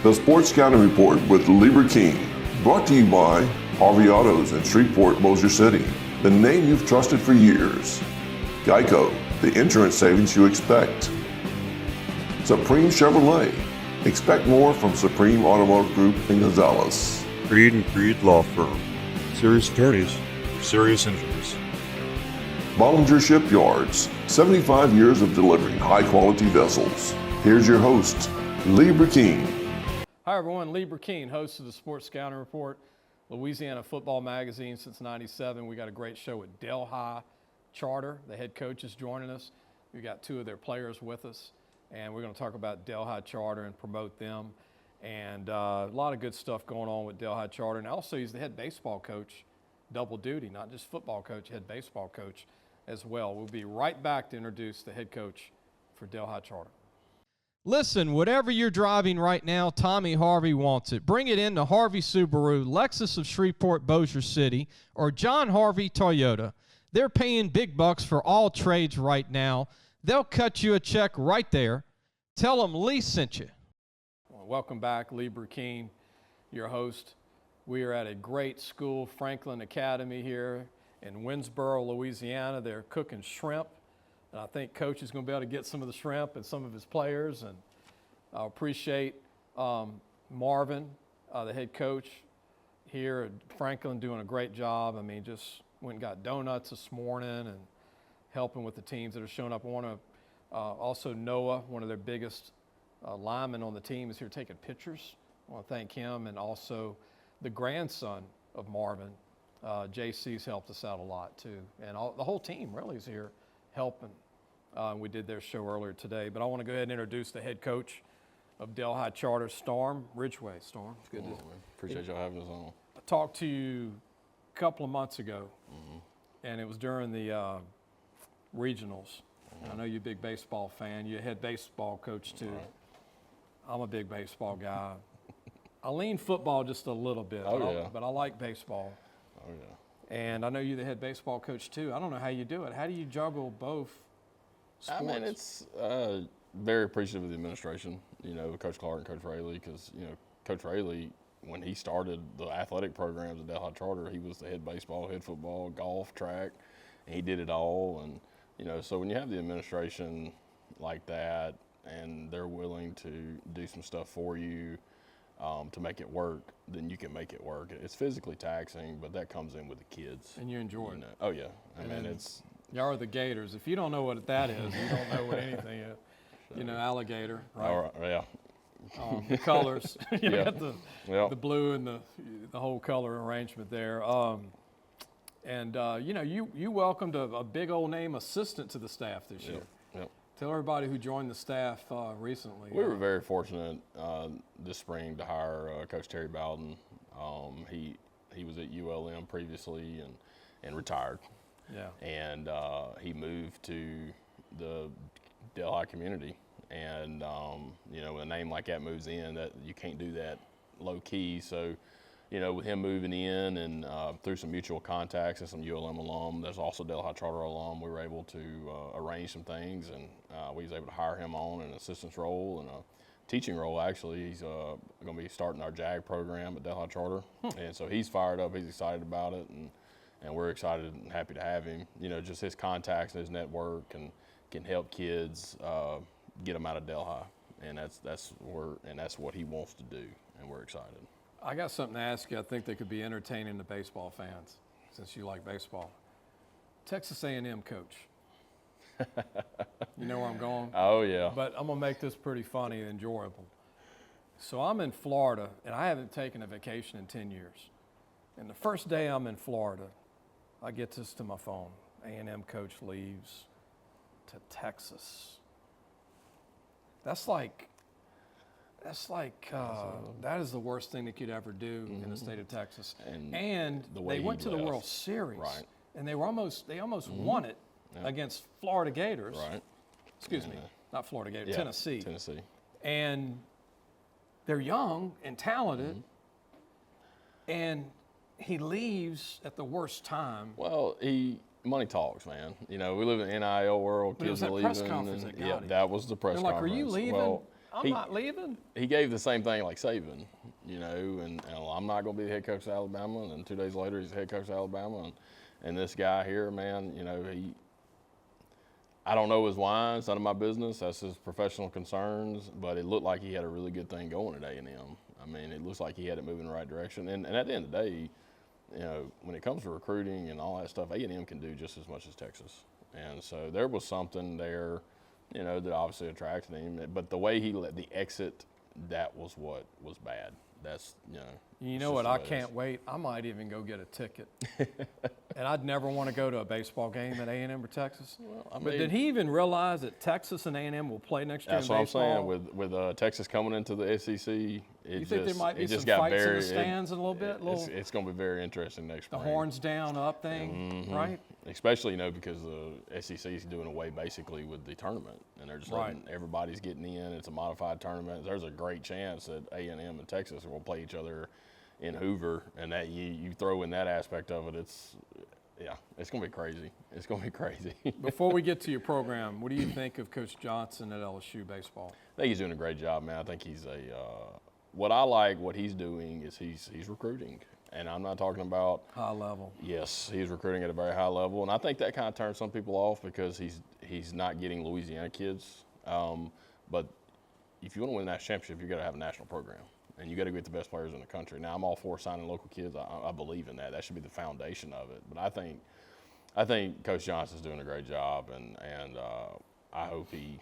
The Sports Scouting Report with Lieber King, brought to you by Harvey Autos in Shreveport, Bossier City, the name you've trusted for years. Geico, the insurance savings you expect. Supreme Chevrolet, expect more from Supreme Automotive Group in Gonzales. Creed and Creed Law Firm, serious attorneys for serious injuries. Bollinger Shipyards, 75 years of delivering high-quality vessels. Here's your host, Lieber King. Hi everyone, Lieber King, host of the Sports Scouting Report, Louisiana Football Magazine since '97. We got a great show with Delhi Charter. The head coach is joining us. We got two of their players with us, and we're going to talk about Delhi Charter and promote them. And a lot of good stuff going on with Delhi Charter. And also he's the head baseball coach, double duty, not just football coach, head baseball coach as well. We'll be right back to introduce the head coach for Delhi Charter. Listen, whatever you're driving right now, Tommy Harvey wants it. Bring it in to Harvey Subaru, Lexus of Shreveport, Bossier City, or John Harvey Toyota. They're paying big bucks for all trades right now. They'll cut you a check right there. Tell them Lee sent you. Well, welcome back, Lieber King, your host. We are at a great school, Franklin Academy here in Winsboro, Louisiana. They're cooking shrimp. And I think Coach is going to be able to get some of the shrimp and some of his players. And I appreciate Marvin, the head coach here at Franklin, doing a great job. I mean, just went and got donuts this morning and helping with the teams that are showing up. I want to also Noah, one of their biggest linemen on the team, is here taking pictures. I want to thank him, and also the grandson of Marvin, JC's helped us out a lot too. And the whole team really is here helping. We did their show earlier today, but I want to go ahead and introduce the head coach of Delhi Charter, Storm Ridgeway. Storm, it's good to appreciate y'all having us on. I talked to you a couple of months ago, and it was during the regionals. I know you're a big baseball fan. You're a head baseball coach too. Right. I'm a big baseball guy. I lean football just a little bit, but I like baseball. Oh yeah. And I know you're the head baseball coach too. I don't know how you do it. How do you juggle both sports? I mean, it's very appreciative of the administration, Coach Clark and Coach Rayleigh, because, Coach Rayleigh, when he started the athletic programs at Delhi Charter, he was the head baseball, head football, golf, track, and he did it all. And, so when you have the administration like that and they're willing to do some stuff for you to make it work, then you can make it work. It's physically taxing, but that comes in with the kids. And you enjoy it. Oh, yeah. I mean, it's... Y'all are the Gators. If you don't know what that is, you don't know what anything is. Alligator, right? All right, yeah. The colors. Got the Yep. blue and the whole color arrangement there. You welcomed a big old name assistant to the staff this year. Yep. Tell everybody who joined the staff recently. We were very fortunate this spring to hire Coach Terry Bowden. He was at ULM previously and retired. Yeah. And he moved to the Delhi community. And, when a name like that moves in, that you can't do that low key. So, with him moving in and through some mutual contacts and some ULM alum, there's also Delhi Charter alum, we were able to arrange some things, and we was able to hire him on an assistant's role and a teaching role. Actually, he's going to be starting our JAG program at Delhi Charter. And so he's fired up, he's excited about it, and we're excited and happy to have him. Just his contacts and his network can help kids get them out of Delhi, and that's what he wants to do, and we're excited. I got something to ask you. I think that could be entertaining to baseball fans, since you like baseball. Texas A&M coach. You know where I'm going? Oh yeah. But I'm gonna make this pretty funny and enjoyable. So I'm in Florida, and I haven't taken a vacation in 10 years. And the first day I'm in Florida, I get this to my phone. A&M coach leaves to Texas. That is the worst thing that you could ever do in the state of Texas. And the way they went to the left. World Series, Right. and they almost won it against Florida Gators. Right. Excuse me, not Florida Gators, Yeah, Tennessee. And they're young and talented, and he leaves at the worst time. Well, money talks, man. We live in the NIL world. But it was Kids are that leaving. press conference that got him. that was the press They're like, conference. "Are you leaving?" Well, I'm not leaving. He gave the same thing like Saban, and I'm not going to be the head coach of Alabama. And then 2 days later, he's the head coach of Alabama. And this guy here, man, I don't know his why. It's none of my business. That's his professional concerns. But it looked like he had a really good thing going at A&M. I mean, it looks like he had it moving in the right direction. And at the end of the day, when it comes to recruiting and all that stuff, A&M can do just as much as Texas. And so there was something there, that obviously attracted him. But the way he let the exit, that was what was bad. That's, You know what? I can't wait. I might even go get a ticket. And I'd never want to go to a baseball game at A&M or Texas. Well, but did he even realize that Texas and A&M will play next year in baseball? That's what I'm saying. With Texas coming into the SEC, you think there might be some fights in the stands in a little bit? It's going to be very interesting next spring. The horns down, up thing, right? Especially, because the SEC is doing away basically with the tournament, and they're just letting everybody's getting in. It's a modified tournament. There's a great chance that A&M and Texas will play each other in Hoover, and that you throw in that aspect of it, it's going to be crazy. It's going to be crazy. Before we get to your program, what do you think of Coach Johnson at LSU baseball? I think he's doing a great job, man. I think he's what I like what he's doing is he's recruiting. And I'm not talking about high level. Yes, he's recruiting at a very high level, and I think that kind of turns some people off because he's not getting Louisiana kids. But if you want to win a national championship, you got to have a national program, and you got to get the best players in the country. Now, I'm all for signing local kids. I believe in that. That should be the foundation of it. But I think Coach Johnson's doing a great job, and I hope he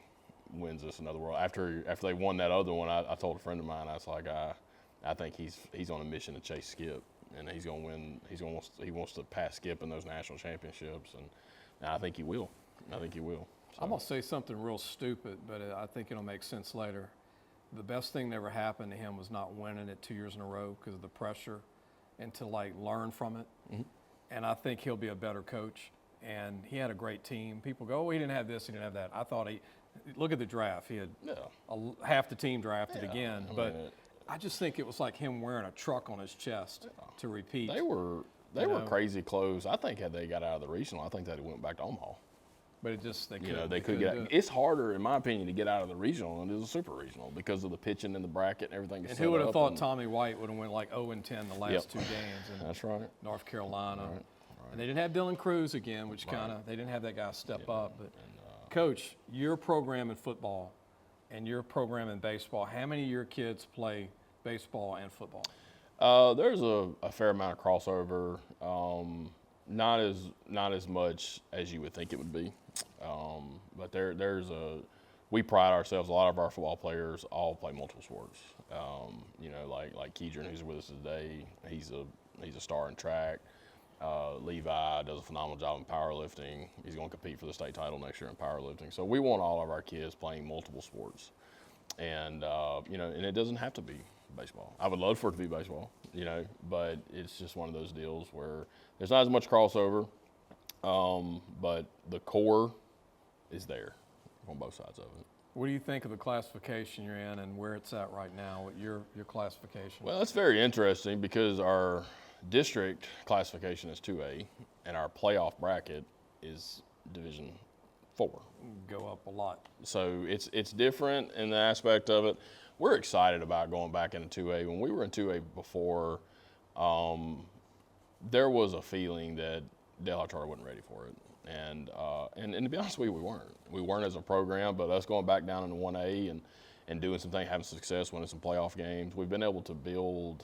wins us another world. After they won that other one, I told a friend of mine, I was like, I think he's on a mission to chase Skip. And he's going to win. He wants to pass Skip in those national championships, and I think he will. So. I'm going to say something real stupid, but I think it'll make sense later. The best thing that ever happened to him was not winning it 2 years in a row because of the pressure, and to learn from it. Mm-hmm. And I think he'll be a better coach. And he had a great team. People go, he didn't have this, he didn't have that. I thought look at the draft. He had half the team drafted again, I just think it was like him wearing a truck on his chest to repeat. They were crazy close. I think had they got out of the regional, I think they'd have went back to Omaha. But they could get out. It's harder, in my opinion, to get out of the regional than it is a super regional because of the pitching and the bracket and everything. And who would have thought Tommy White would have went 0-10 the last 2 games? And that's right. North Carolina. Right. And they didn't have Dylan Cruz again, which they didn't have that guy step up. But Coach, your program in football and your program in baseball, how many of your kids play baseball and football? There's a fair amount of crossover. Not as much as you would think it would be. But we pride ourselves. A lot of our football players all play multiple sports. Like Kedin, who's with us today, he's a star in track. Levi does a phenomenal job in powerlifting. He's going to compete for the state title next year in powerlifting. So we want all of our kids playing multiple sports, and and it doesn't have to be baseball. I would love for it to be baseball, but it's just one of those deals where there's not as much crossover, but the core is there on both sides of it. What do you think of the classification you're in and where it's at right now, your classification? Well, it's very interesting because our district classification is 2A, and our playoff bracket is Division 4. Go up a lot. So it's different in the aspect of it. We're excited about going back into 2A. When we were in 2A before, there was a feeling that Dale Charter wasn't ready for it. And to be honest with you, we weren't. We weren't as a program, but us going back down into 1A and doing some things, having success, winning some playoff games, we've been able to build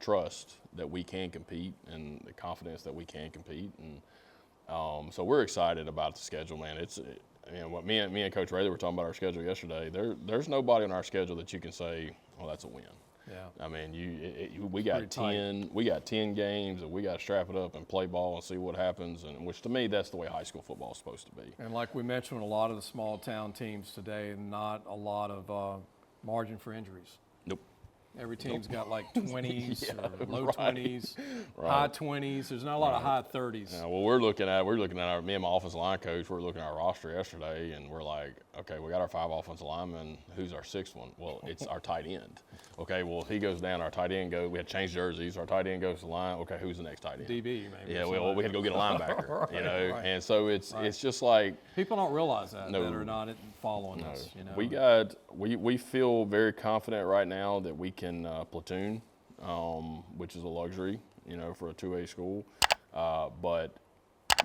trust that we can compete and the confidence that we can compete. And so we're excited about the schedule, man. What me and Coach Rayleigh were talking about our schedule yesterday. There's nobody on our schedule that you can say, well, that's a win. Yeah. I mean, we got 10 games, and we got to strap it up and play ball and see what happens. And which to me, that's the way high school football is supposed to be. And like we mentioned, a lot of the small town teams today, not a lot of margin for injuries. Nope. Every team's got like 20s or low 20s, high 20s. There's not a lot of high 30s. Yeah, well, we're looking at me and my offensive line coach. We're looking at our roster yesterday, and we're like, okay, we got our 5 offensive linemen. Who's our 6th one? Well, it's our tight end. Okay, well, if he goes down, our tight end we had to change jerseys. Our tight end goes to the line. Okay, who's the next tight end? DB, maybe. Yeah, well, we had to go get a linebacker, Right. And so it's just like People don't realize that are not following this. we feel very confident right now that we can platoon, which is a luxury, for a 2A school. But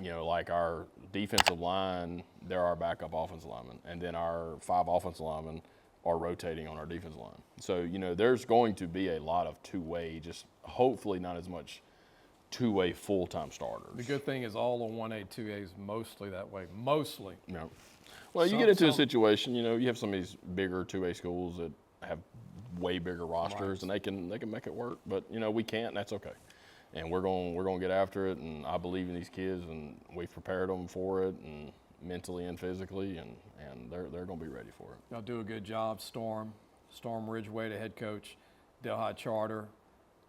like our defensive line, they're our backup offensive linemen, and then our 5 offensive linemen are rotating on our defensive line. So there's going to be a lot of 2-way, just hopefully not as much 2-way full-time starters. The good thing is all the 1A, 2A is mostly that way. Mostly. No. Well, you get into a situation, you have some of these bigger 2A schools that have way bigger rosters, and they can make it work. But we can't, and that's okay. And we're going to get after it, and I believe in these kids, and we've prepared them for it, and mentally and physically, and they're going to be ready for it. Y'all do a good job, Storm Ridgeway, the head coach, Delhi Charter.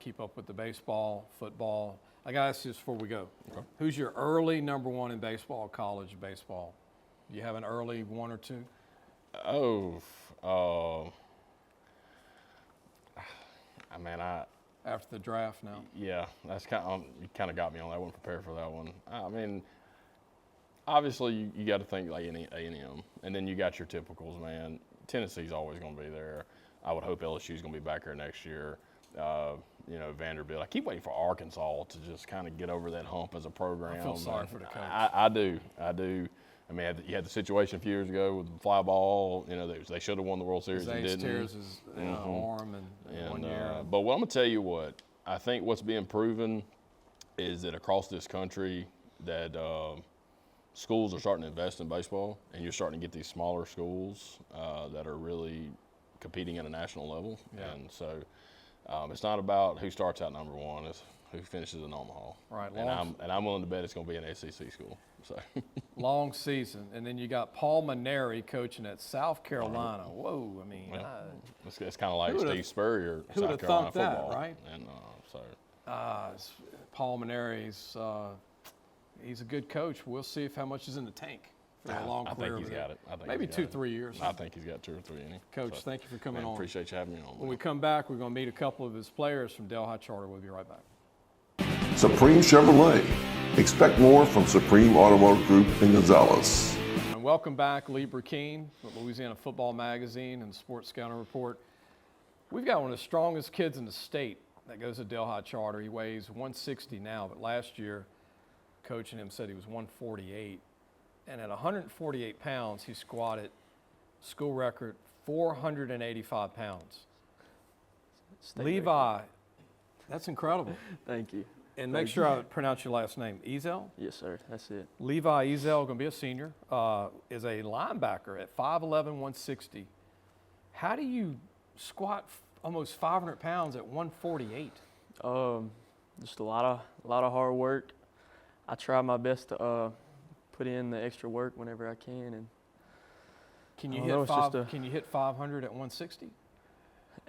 Keep up with the baseball, football. I got to ask you this before we go. Okay. Who's your early number 1 in baseball, college baseball? Do you have an early 1 or 2? After the draft now? Yeah, that's you kind of got me on that. I wasn't prepared for that one. I mean, obviously you got to think like A&M, and then you got your typicals, man. Tennessee's always going to be there. I would hope LSU's going to be back here next year. Vanderbilt. I keep waiting for Arkansas to just kind of get over that hump as a program. I feel sorry for the coach. I do. I mean, you had the situation a few years ago with the fly ball. They should have won the World Series and didn't. tears his arm in 1 year. But I'm going to tell you what, I think what's being proven is that across this country that schools are starting to invest in baseball, and you're starting to get these smaller schools that are really competing at a national level. Yeah. And so it's not about who starts out number 1, it's who finishes in Omaha. Right. And I'm willing to bet it's going to be an SEC school. So long season, and then you got Paul Maneri coaching at South Carolina. Whoa, I mean, it's kind of like Steve Spurrier, who would South have Carolina thought that, football, right? And Paul Maneri's he's a good coach. We'll see how much is in the tank for a long career. I think he's got it. Maybe 2-3 years. I think he's got 2 or 3 in him. Coach, thank you for coming on. Appreciate you having me on. When we come back, we're going to meet a couple of his players from Delhi Charter. We'll be right back. Supreme Chevrolet. Expect more from Supreme Automotive Group in Gonzales. And welcome back, Lee Burkeen with Louisiana Football Magazine and Sports Scouting Report. We've got one of the strongest kids in the state that goes to Delhi Charter. He weighs 160 now, but last year, coaching him said he was 148. And at 148 pounds, he squatted school record 485 pounds. Levi, that's incredible. Thank you. And make sure I pronounce your last name. Ezel? Yes, sir. That's it. Levi Ezel, going to be a senior, is a linebacker at 5'11", 160. How do you squat almost 500 pounds at 148? Just a lot of hard work. I try my best to put in the extra work whenever I can. And can you hit 500 at 160?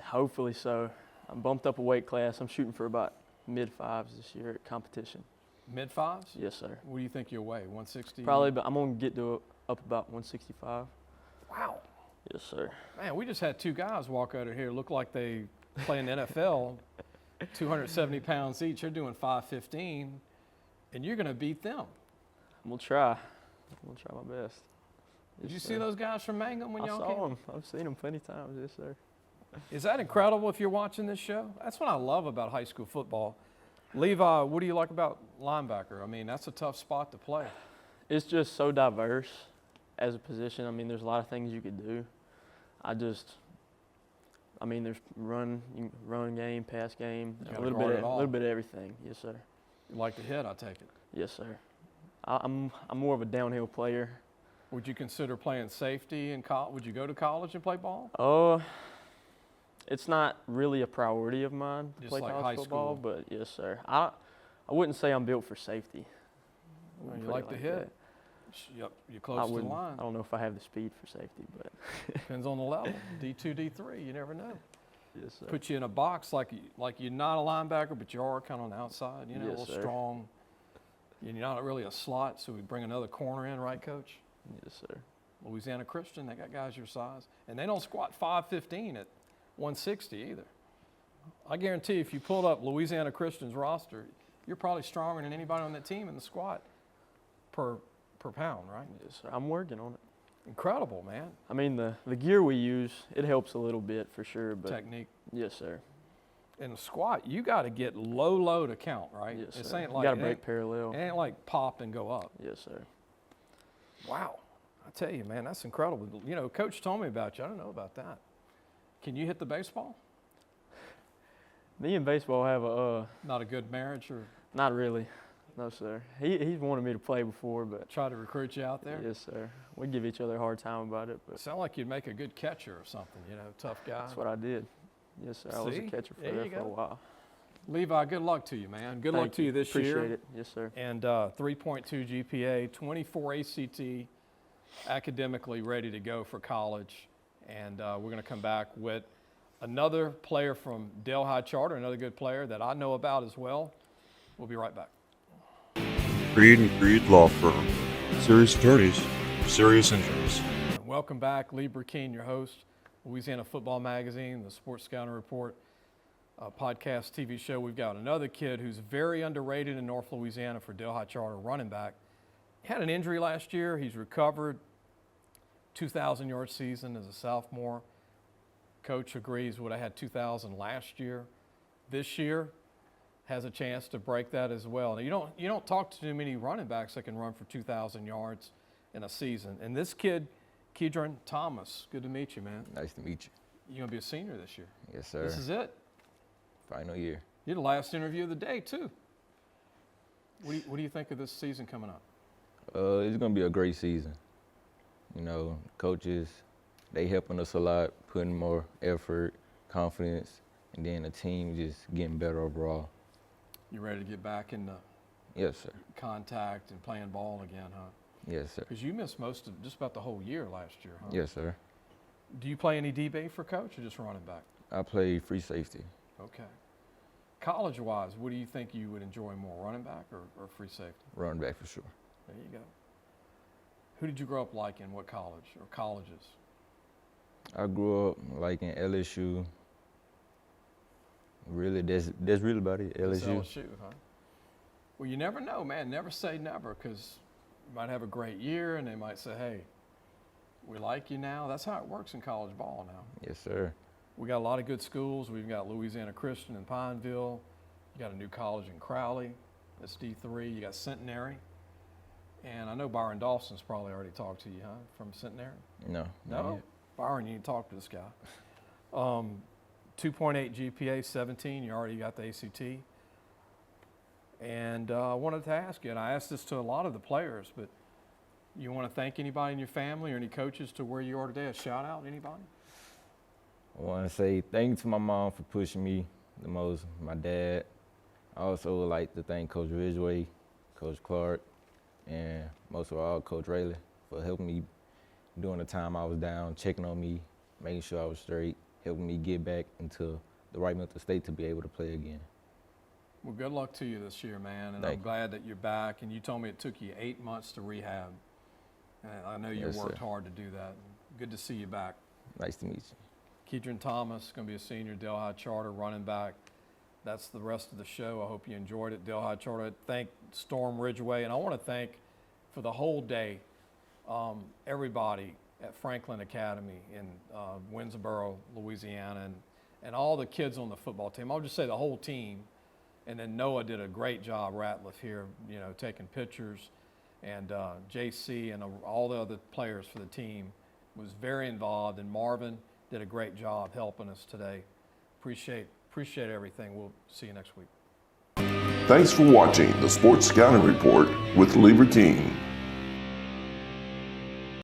Hopefully so. I'm bumped up a weight class. I'm shooting for about mid-5s this year at competition. Mid-5s? Yes, sir. What do you think you'll weigh, 160? Probably, but I'm going to get up about 165. Wow. Yes, sir. Man, we just had 2 guys walk out of here, look like they play in the NFL, 270 pounds each. They're doing 515, and you're going to beat them. I'm going to try. I'm going to try my best. Did you see those guys from Mangum when y'all came? I saw them. I've seen them plenty of times, yes, sir. Is that incredible if you're watching this show? That's what I love about high school football. Levi, what do you like about linebacker? I mean, that's a tough spot to play. It's just so diverse as a position. I mean, there's a lot of things you could do. There's run game, pass game, a little bit of everything. Yes, sir. You like to hit, I take it. Yes, sir. I'm more of a downhill player. Would you consider playing safety in college? Would you go to college and play ball? It's not really a priority of mine to play college football, but yes, sir. I wouldn't say I'm built for safety. You like to hit? Yep, you're close to the line. I don't know if I have the speed for safety, but depends on the level. D2, D3, you never know. Yes, sir. Put you in a box like you're not a linebacker, but you are kind of on the outside. You know, yes, a little sir. Strong. You're not really a slot, so we bring another corner in, right, Coach? Yes, sir. Louisiana Christian, they got guys your size. And they don't squat 515 at 160 either. I guarantee if you pulled up Louisiana Christian's roster, you're probably stronger than anybody on that team in the squat per pound, right? Yes, sir. I'm working on it. Incredible, man. I mean, the gear we use, it helps a little bit for sure. But Technique. yes, sir. In the squat, you got to get low to count, right? Yes, This sir. ain't You like got to break parallel. It ain't like pop and go up. Yes, sir. Wow. I tell you, man, that's incredible. You know, Coach told me about you. I don't know about that. Can you hit the baseball? Me and baseball have a Not a good marriage, or not really. No, sir. He's wanted me to play before, but try to recruit you out there? yes, sir. We give each other a hard time about it, but Sound like you'd make a good catcher or something, you know, tough guy. that's what I did. Yes, sir. I was See? a catcher for There there you for a go. while. Levi, good luck to you, man. Good luck Thank to you this year. Appreciate it. Yes, sir. And 3.2 GPA, 24 ACT, academically ready to go for college. And we're going to come back with another player from Delhi Charter, another good player that I know about as well. We'll be right back. Creed and Creed Law Firm. Serious attorneys for serious injuries. Welcome back. Lee Burkeen, your host, Louisiana Football Magazine, the Sports Scouting Report podcast TV show. We've got another kid who's very underrated in North Louisiana for Delhi Charter, running back. He had an injury last year. He's recovered. 2,000-yard season as a sophomore. Coach agrees would have had 2,000 last year. This year has a chance to break that as well. Now, you don't talk to too many running backs that can run for 2,000 yards in a season. And this kid, Kedin Thomas, good to meet you, man. Nice to meet you. You're going to be a senior this year. Yes, sir. This is it. Final year. You're the last interview of the day, too. What do you think of this season coming up? It's going to be a great season. You know, coaches, they helping us a lot, putting more effort, confidence, and then the team just getting better overall. You ready to get back into Yes, sir. contact and playing ball again, huh? Yes, sir. Because you missed most of just about the whole year last year, huh? Yes, sir. Do you play any DB for coach or just running back? I play free safety. Okay. College-wise, what do you think you would enjoy more, running back or free safety? Running back for sure. There you go. Who did you grow up like in what college or colleges? I grew up like in LSU. Really, that's really about it, It's LSU. LSU, huh? Well, you never know, man. Never say never, because you might have a great year and they might say, hey, we like you now. That's how it works in college ball now. Yes, sir. We got a lot of good schools. We've got Louisiana Christian in Pineville. You got a new college in Crowley. That's D3. You got Centenary. And I know Byron Dawson's probably already talked to you, huh, from Centenary? No. not No? yet. Byron, you need to talk to this guy. 2.8 GPA, 17. You already got the ACT. And I wanted to ask you, and I asked this to a lot of the players, but you want to thank anybody in your family or any coaches to where you are today? A shout out, anybody? I want to say thank you to my mom for pushing me the most, my dad. I also would like to thank Coach Ridgeway, Coach Clark, and most of all, Coach Rayleigh for helping me during the time I was down, checking on me, making sure I was straight, helping me get back into the right mental state to be able to play again. Well, good luck to you this year, man, and Thank I'm you. do that you're back. And you told me it took you 8 months to rehab. And I know you Yes, worked sir. hard to do that. Good to see you back. Nice to meet you. Kedin Thomas, going to be a senior, Delhi Charter running back. That's the rest of the show. I hope you enjoyed it. Delhi Charter. Thank Storm Ridgeway, and I want to thank for the whole day everybody at Franklin Academy in Winnsboro, Louisiana, and all the kids on the football team. I'll just say the whole team. And then Noah did a great job, Ratliff here, you know, taking pictures. And JC and all the other players for the team was very involved. And Marvin did a great job helping us today. Appreciate everything. We'll see you next week. Thanks for watching the Sports Scouting Report with Lee Burkeen.